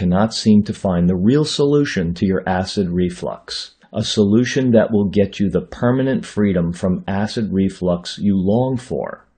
cannot seem to find the real solution to your acid reflux, a solution that will get you the permanent freedom from acid reflux you long for.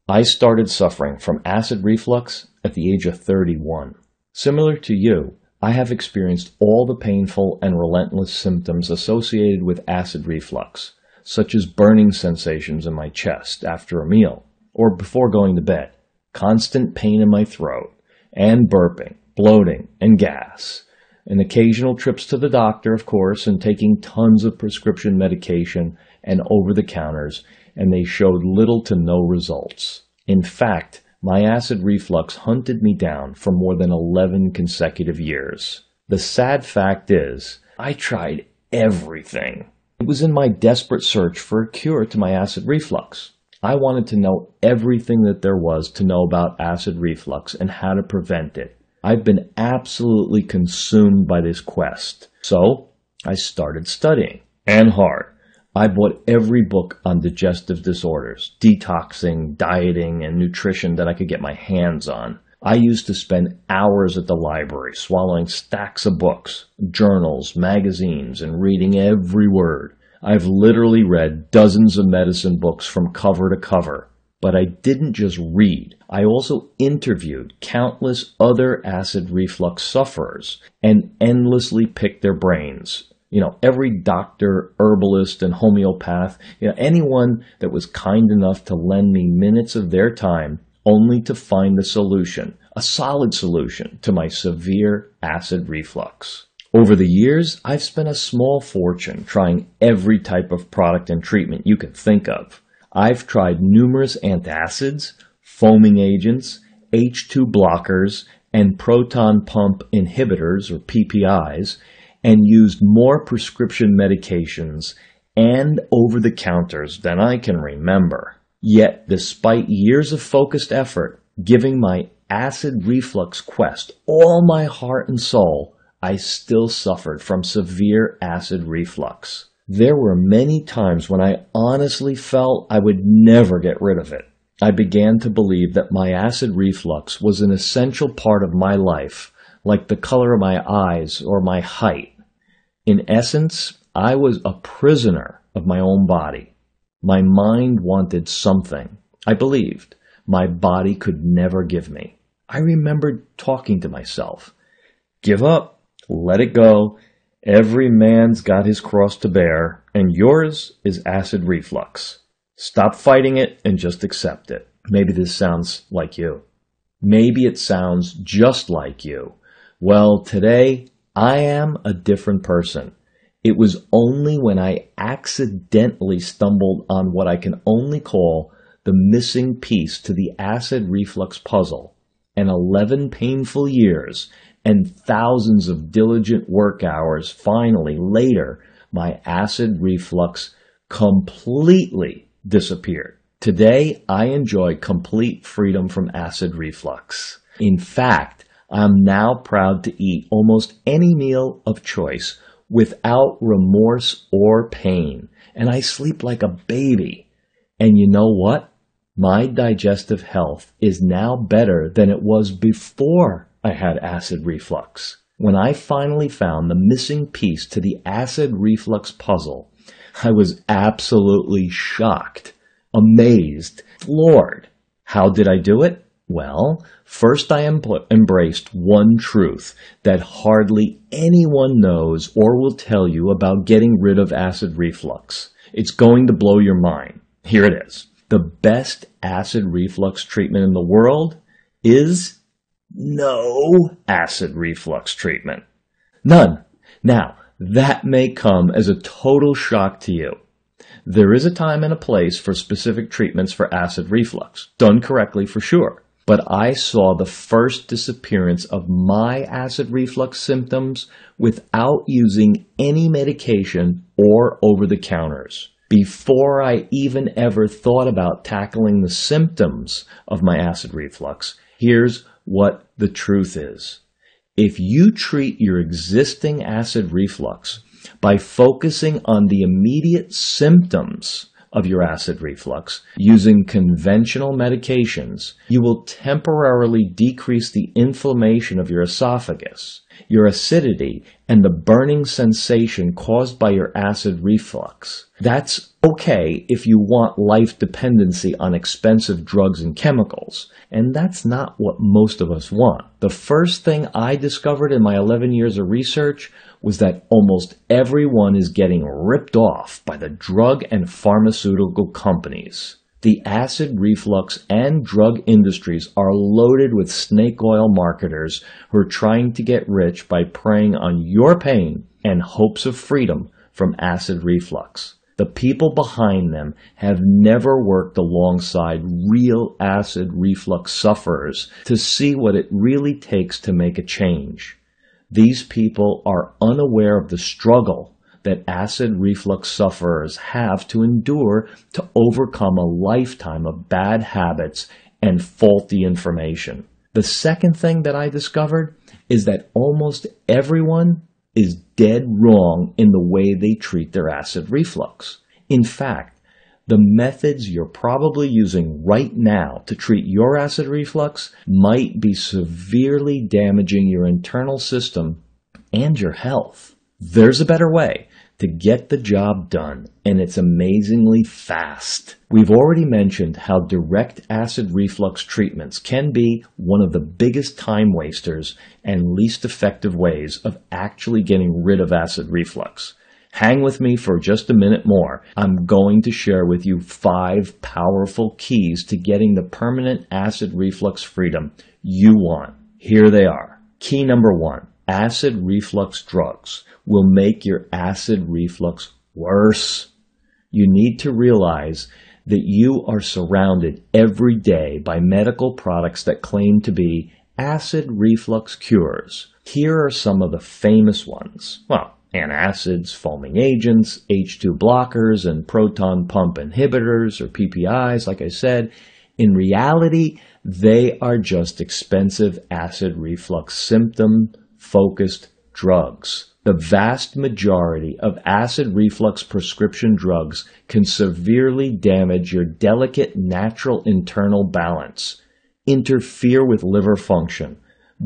I started suffering from acid reflux at the age of 31. Similar to you, I have experienced all the painful and relentless symptoms associated with acid reflux, such as burning sensations in my chest after a meal or before going to bed, constant pain in my throat, and burping, bloating, and gas, and occasional trips to the doctor, of course, and taking tons of prescription medication and over-the-counters, and they showed little to no results. In fact, my acid reflux hunted me down for more than 11 consecutive years. The sad fact is, I tried everything. It was in my desperate search for a cure to my acid reflux. I wanted to know everything that there was to know about acid reflux and how to prevent it. I've been absolutely consumed by this quest. So, I started studying, and hard. I bought every book on digestive disorders, detoxing, dieting, and nutrition that I could get my hands on. I used to spend hours at the library swallowing stacks of books, journals, magazines, and reading every word. I've literally read dozens of medicine books from cover to cover. But I didn't just read. I also interviewed countless other acid reflux sufferers and endlessly picked their brains. Every doctor, herbalist, and homeopath, anyone that was kind enough to lend me minutes of their time only to find the solution, a solid solution to my severe acid reflux. Over the years, I've spent a small fortune trying every type of product and treatment you can think of. I've tried numerous antacids, foaming agents, H2 blockers, and proton pump inhibitors, or PPIs, and used more prescription medications and over-the-counters than I can remember. Yet, despite years of focused effort, giving my acid reflux quest all my heart and soul, I still suffered from severe acid reflux. There were many times when I honestly felt I would never get rid of it. I began to believe that my acid reflux was an essential part of my life, like the color of my eyes or my height. In essence, I was a prisoner of my own body. My mind wanted something I believed my body could never give me. I remembered talking to myself, "Give up, let it go. Every man's got his cross to bear, and yours is acid reflux. Stop fighting it and just accept it." Maybe this sounds like you. Maybe it sounds just like you. Well, today, I am a different person. It was only when I accidentally stumbled on what I can only call the missing piece to the acid reflux puzzle, and 11 painful years and thousands of diligent work hours, finally, later, my acid reflux completely disappeared. Today, I enjoy complete freedom from acid reflux. In fact, I'm now proud to eat almost any meal of choice without remorse or pain, and I sleep like a baby. And you know what? My digestive health is now better than it was before I had acid reflux. When I finally found the missing piece to the acid reflux puzzle, I was absolutely shocked, amazed, floored. How did I do it? Well, first I embraced one truth that hardly anyone knows or will tell you about getting rid of acid reflux. It's going to blow your mind. Here it is. The best acid reflux treatment in the world is no acid reflux treatment. None. Now, that may come as a total shock to you. There is a time and a place for specific treatments for acid reflux, done correctly for sure. But I saw the first disappearance of my acid reflux symptoms without using any medication or over-the-counters. Before I even ever thought about tackling the symptoms of my acid reflux, here's what the truth is. If you treat your existing acid reflux by focusing on the immediate symptoms of your acid reflux using conventional medications, you will temporarily decrease the inflammation of your esophagus, your acidity, and the burning sensation caused by your acid reflux. That's okay if you want life dependency on expensive drugs and chemicals, and that's not what most of us want. The first thing I discovered in my 11 years of research was that almost everyone is getting ripped off by the drug and pharmaceutical companies. The acid reflux and drug industries are loaded with snake oil marketers who are trying to get rich by preying on your pain and hopes of freedom from acid reflux. The people behind them have never worked alongside real acid reflux sufferers to see what it really takes to make a change. These people are unaware of the struggle that acid reflux sufferers have to endure to overcome a lifetime of bad habits and faulty information. The second thing that I discovered is that almost everyone is dead wrong in the way they treat their acid reflux. In fact, the methods you're probably using right now to treat your acid reflux might be severely damaging your internal system and your health. There's a better way to get the job done, and it's amazingly fast. We've already mentioned how direct acid reflux treatments can be one of the biggest time wasters and least effective ways of actually getting rid of acid reflux. Hang with me for just a minute more. I'm going to share with you 5 powerful keys to getting the permanent acid reflux freedom you want. Here they are. Key number 1. Acid reflux drugs will make your acid reflux worse. You need to realize that you are surrounded every day by medical products that claim to be acid reflux cures. Here are some of the famous ones. Well, antacids, foaming agents, H2 blockers, and proton pump inhibitors, or PPIs, like I said. In reality, they are just expensive acid reflux symptom-focused drugs. The vast majority of acid reflux prescription drugs can severely damage your delicate natural internal balance, interfere with liver function,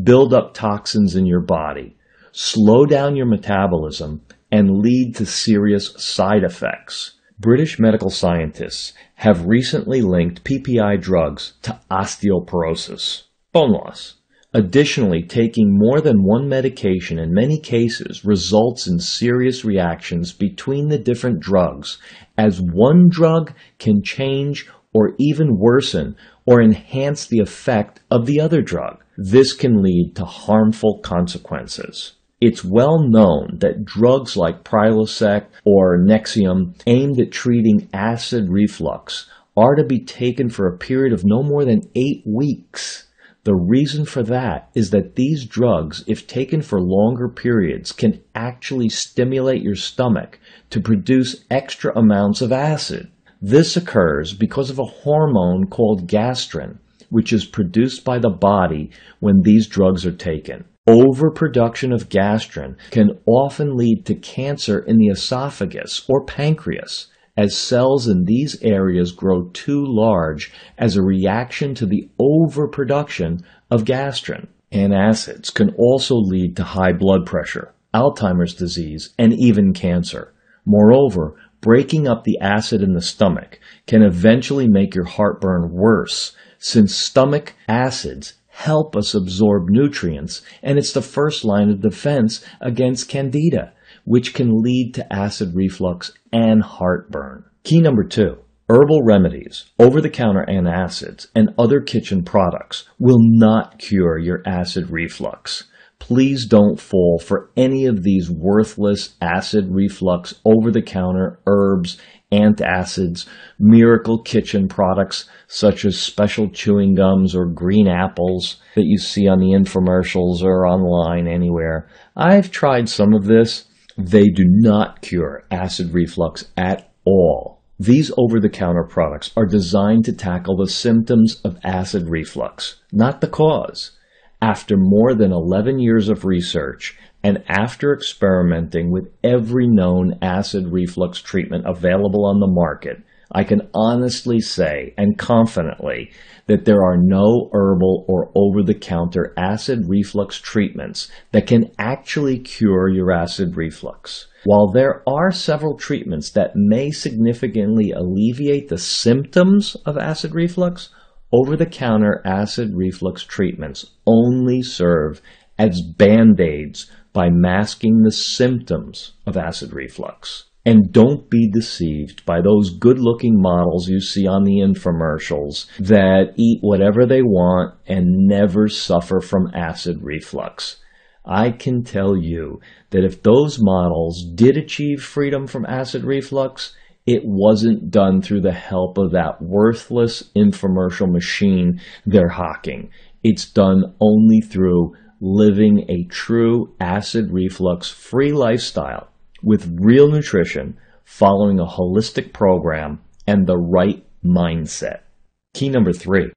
build up toxins in your body, slow down your metabolism, and lead to serious side effects. British medical scientists have recently linked PPI drugs to osteoporosis, bone loss. Additionally, taking more than one medication in many cases results in serious reactions between the different drugs, as one drug can change or even worsen or enhance the effect of the other drug. This can lead to harmful consequences. It's well known that drugs like Prilosec or Nexium aimed at treating acid reflux are to be taken for a period of no more than 8 weeks. The reason for that is that these drugs, if taken for longer periods, can actually stimulate your stomach to produce extra amounts of acid. This occurs because of a hormone called gastrin, which is produced by the body when these drugs are taken. Overproduction of gastrin can often lead to cancer in the esophagus or pancreas, as cells in these areas grow too large as a reaction to the overproduction of gastrin. Antacids can also lead to high blood pressure, Alzheimer's disease, and even cancer. Moreover, breaking up the acid in the stomach can eventually make your heartburn worse, since stomach acids help us absorb nutrients, and it's the first line of defense against candida, which can lead to acid reflux and heartburn. Key number 2. Herbal remedies, over-the-counter antacids, and other kitchen products will not cure your acid reflux. Please don't fall for any of these worthless acid reflux over-the-counter herbs, antacids, miracle kitchen products such as special chewing gums or green apples that you see on the infomercials or online anywhere. I've tried some of this. They do not cure acid reflux at all. These over-the-counter products are designed to tackle the symptoms of acid reflux, not the cause. After more than 11 years of research, and after experimenting with every known acid reflux treatment available on the market, I can honestly say and confidently that there are no herbal or over-the-counter acid reflux treatments that can actually cure your acid reflux. While there are several treatments that may significantly alleviate the symptoms of acid reflux, over-the-counter acid reflux treatments only serve as band-aids by masking the symptoms of acid reflux. And don't be deceived by those good-looking models you see on the infomercials that eat whatever they want and never suffer from acid reflux. I can tell you that if those models did achieve freedom from acid reflux, it wasn't done through the help of that worthless infomercial machine they're hawking. It's done only through living a true acid reflux-free lifestyle with real nutrition, following a holistic program, and the right mindset. Key number 3.